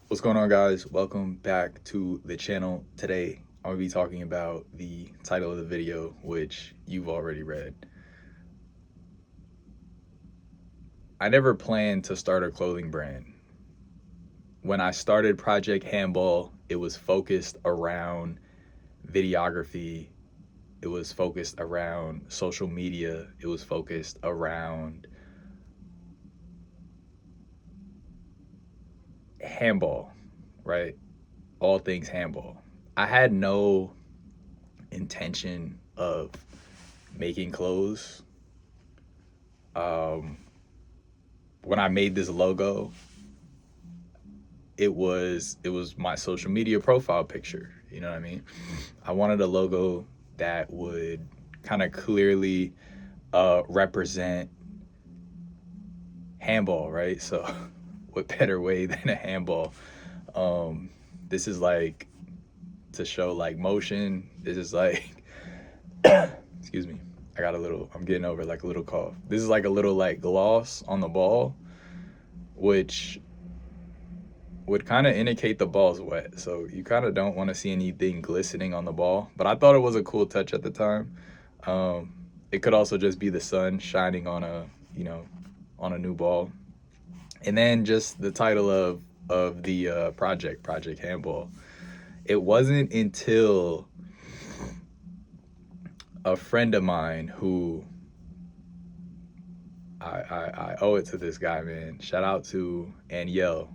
What's going on, guys? Welcome back to the channel. Today I'm going to be talking about the title of the video, which you've already read. I never planned to start a clothing brand. When I started Project Handball, it was focused around videography. It was focused around social media. It was focused around handball, right? All things handball. I had no intention of making clothes. When I made this logo, it was my social media profile picture. You know what I mean? I wanted a logo that would kind of clearly represent handball, right? So, what better way than a handball? This is like to show like motion. This is like, excuse me. I'm getting over like a little cough. This is like a little like gloss on the ball, which would kind of indicate the ball's wet. So you kind of don't want to see anything glistening on the ball. But I thought it was a cool touch at the time. It could also just be the sun shining on on a new ball. And then just the title of the Project Handball. It wasn't until a friend of mine who I owe it to this guy, man. Shout out to Aniel.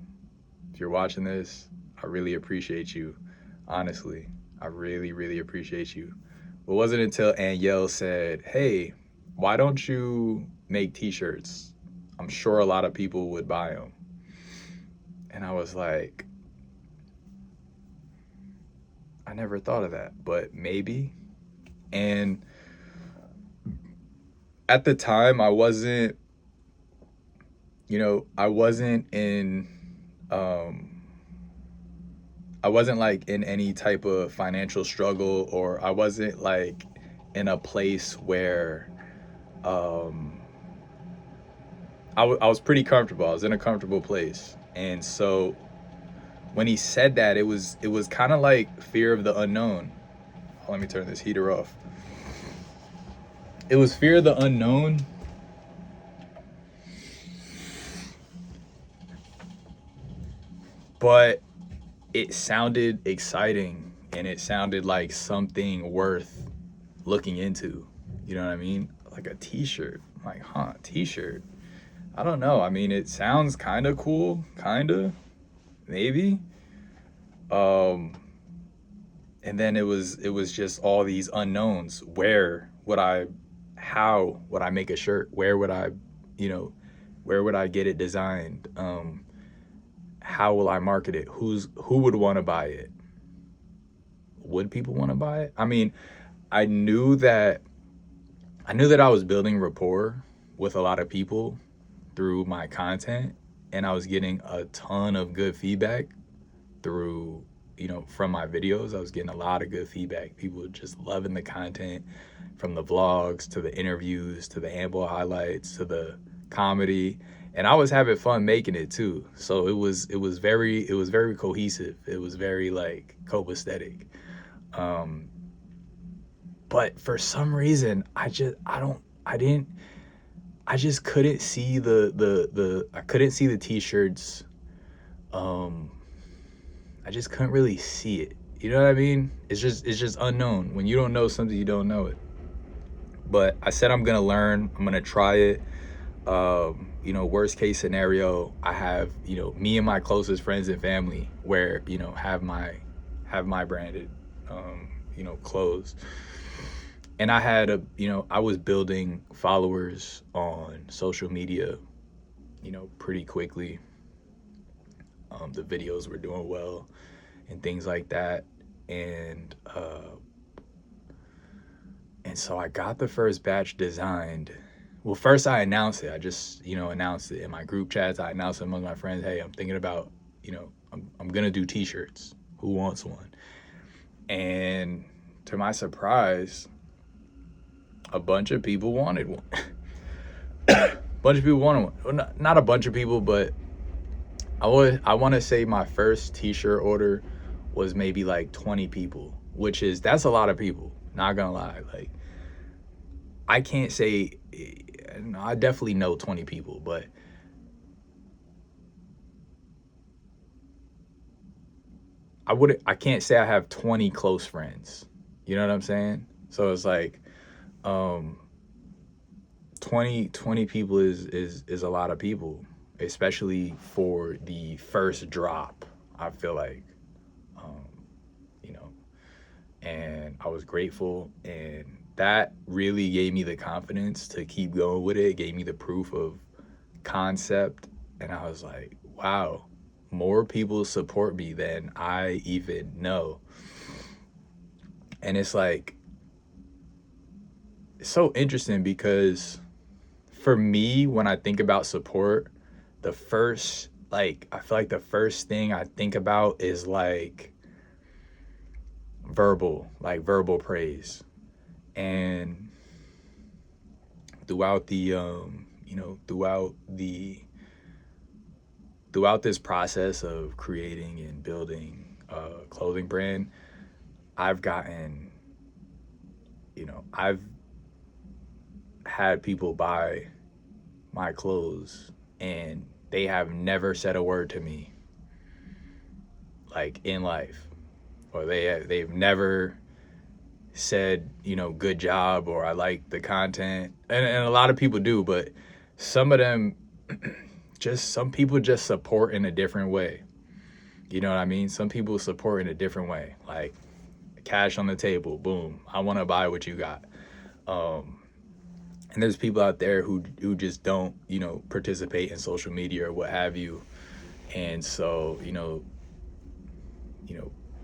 If you're watching this, I really appreciate you. Honestly, I really, really appreciate you. It wasn't until Aniel said, "Hey, why don't you make t-shirts? I'm sure a lot of people would buy them." And I was like, I never thought of that, but maybe. And at the time, I wasn't in I wasn't like in any type of financial struggle, or I wasn't like in a place where I was pretty comfortable. I was in a comfortable place. And so when he said that, it was kind of like fear of the unknown. Let me turn this heater off. It was fear of the unknown. But it sounded exciting, and it sounded like something worth looking into. You know what I mean? Like a t-shirt. I'm like, t-shirt. I don't know. I mean, it sounds kind of cool, maybe. And then it was just all these unknowns. How would I make a shirt? Where would I get it designed? How will I market it? Who would want to buy it? Would people want to buy it? I mean, I knew that I was building rapport with a lot of people through my content, and I was getting a ton of good feedback through, from my videos. I was getting a lot of good feedback. People just loving the content, from the vlogs to the interviews to the handball highlights to the comedy. And I was having fun making it too. So it was very cohesive. It was very like copacetic. But for some reason, I just couldn't see the t-shirts. I just couldn't really see it. You know what I mean? It's just unknown. When you don't know something, you don't know it. But I said I'm gonna learn. I'm gonna try it. Worst case scenario, I have me and my closest friends and family where have my branded clothes. And I had I was building followers on social media pretty quickly. The videos were doing well and things like that. And so I got the first batch designed. Well, first I announced it. I just, announced it in my group chats. I announced it among my friends, hey, I'm thinking about, I'm going to do t-shirts. Who wants one? And to my surprise, a bunch of people wanted one. Well, not a bunch of people, but I want to say my first t-shirt order was maybe like 20 people, that's a lot of people, not gonna lie. Like, I can't say, I definitely know 20 people, but I can't say I have 20 close friends. You know what I'm saying? So it's like, um 20 people is a lot of people, especially for the first drop. I feel like, um you know, and I was grateful, and that really gave me the confidence to keep going with it. It gave me the proof of concept, and I was like, wow, more people support me than I even know. And it's like, it's so interesting because for me, when I think about support, the first, like, I feel like the first thing I think about is like verbal praise. And throughout the throughout this process of creating and building a clothing brand, I've gotten, I've had people buy my clothes and they have never said a word to me, like, in life, or they've never said, good job, or I like the content. And a lot of people do, but some of them, some people just support in a different way. You know what I mean? Some people support in a different way, like cash on the table, boom, I want to buy what you got. And there's people out there who just don't, participate in social media or what have you. And so,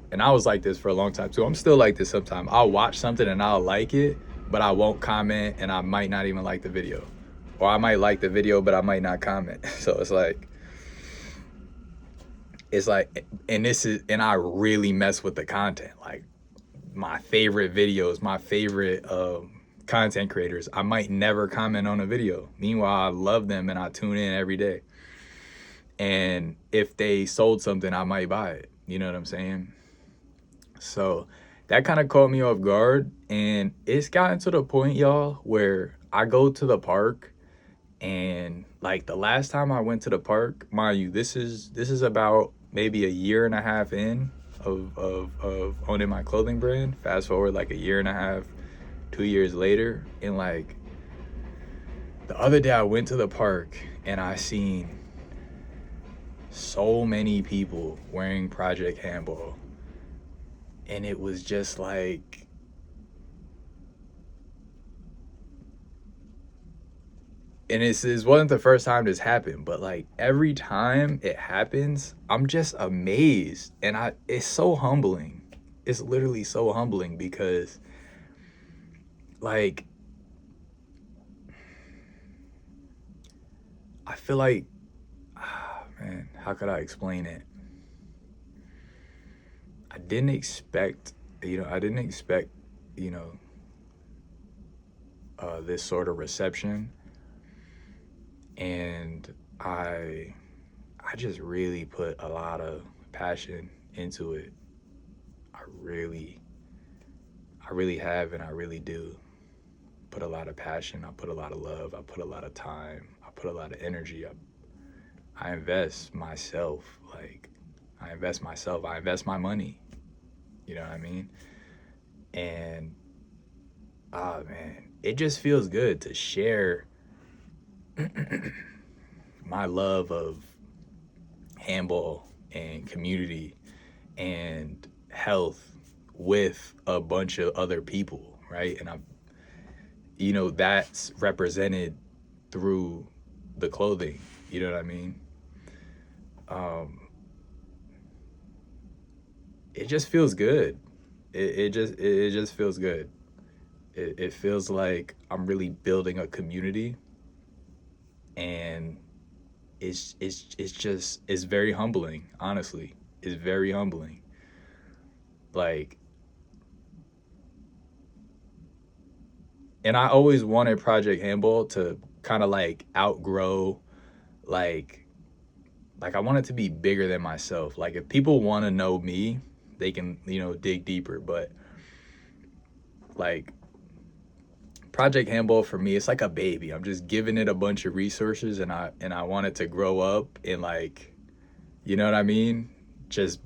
and I was like this for a long time too. I'm still like this sometimes. I'll watch something and I'll like it, but I won't comment, and I might not even like the video. Or I might like the video, but I might not comment. So and I really mess with the content. Like, my favorite videos, my favorite content creators, I might never comment on a video. Meanwhile, I love them and I tune in every day. And if they sold something, I might buy it. You know what I'm saying? So that kind of caught me off guard. And it's gotten to the point, y'all, where I go to the park, and like the last time I went to the park, mind you, this is about maybe a year and a half in of owning my clothing brand. Fast forward like a year and a half, 2 years later, and like the other day I went to the park and I seen so many people wearing Project Handball, and it was just like, and it wasn't the first time this happened, but like every time it happens, I'm just amazed, and it's so humbling. It's literally so humbling because, like, I feel like, man, how could I explain it? I didn't expect, you know, this sort of reception, and I just really put a lot of passion into it. I really have, and I really do put a lot of passion. I put a lot of love. I put a lot of time. I put a lot of energy. I invest myself. Like, I invest myself. I invest my money. You know what I mean? And, oh man, it just feels good to share my love of handball and community and health with a bunch of other people, right? And that's represented through the clothing. You know what I mean? It just feels good. It just feels good. It feels like I'm really building a community, and it's very humbling. Honestly, it's very humbling. Like, and I always wanted Project Handball to kind of like outgrow, like, like I want it to be bigger than myself. Like if people want to know me, they can, you know, dig deeper. But like Project Handball for me, it's like a baby. I'm just giving it a bunch of resources, and I want it to grow up and, like, you know what I mean? Just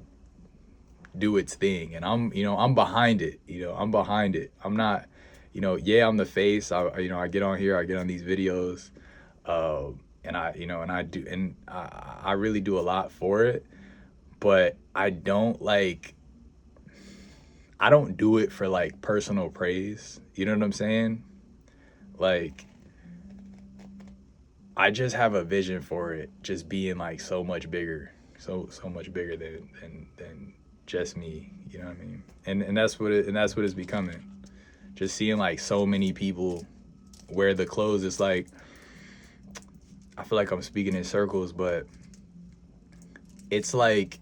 do its thing. And I'm, you know, I'm behind it. You know, I'm behind it. I'm not, you know, yeah, I'm the face. You know, I get on here, I get on these videos, and I, you know, and I do, and I really do a lot for it. But I don't do it for like personal praise. You know what I'm saying? Like, I just have a vision for it just being like so much bigger, so much bigger than just me. You know what I mean? And that's what it's becoming. Just seeing like so many people wear the clothes. It's like I feel like I'm speaking in circles, but it's like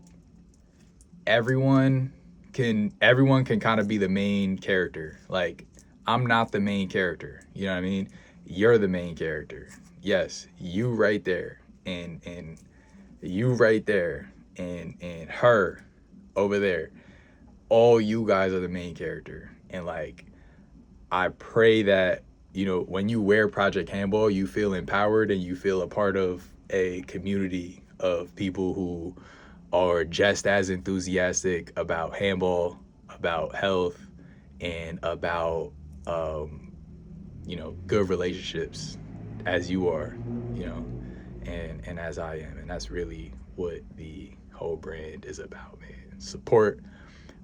everyone everyone can kind of be the main character. Like I'm not the main character. You know what I mean? You're the main character. Yes, you right there, and you right there, and her over there. All you guys are the main character, and like I pray that, you know, when you wear Project Handball, you feel empowered and you feel a part of a community of people who are just as enthusiastic about handball, about health, and about you know, good relationships as you are, you know, and as I am. And that's really what the whole brand is about, man. Support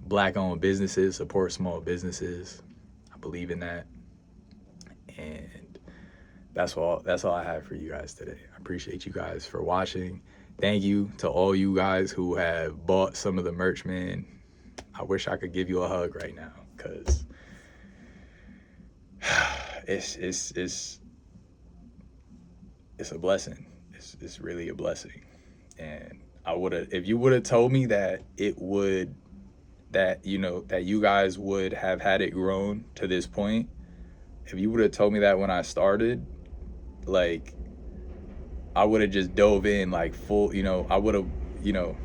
black owned businesses, support small businesses. I believe in that. And that's all I have for you guys today. I appreciate you guys for watching. Thank you to all you guys who have bought some of the merch, man. I wish I could give you a hug right now, because it's a blessing. It's really a blessing. And if you would have told me that you know, that you guys would have had it grown to this point, if you would have told me that when I started, like I would have just dove in like full, you know, I would have, you know,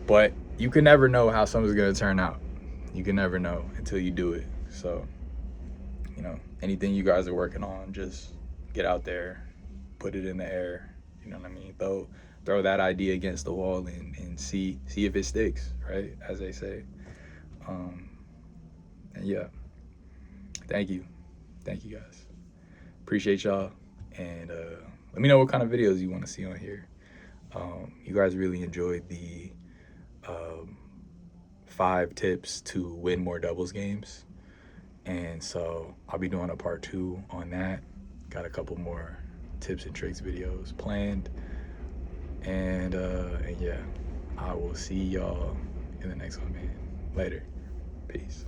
but you can never know how something's going to turn out. You can never know until you do it. So, you know, anything you guys are working on, just get out there, put it in the air. You know what I mean? Throw that idea against the wall and see if it sticks, right? As they say. And yeah, thank you guys. Appreciate y'all. And let me know what kind of videos you want to see on here. You guys really enjoyed the 5 tips to win more doubles games. And so I'll be doing a part 2 on that. Got a couple more tips and tricks videos planned. And yeah, I will see y'all in the next one, man. Later. Peace.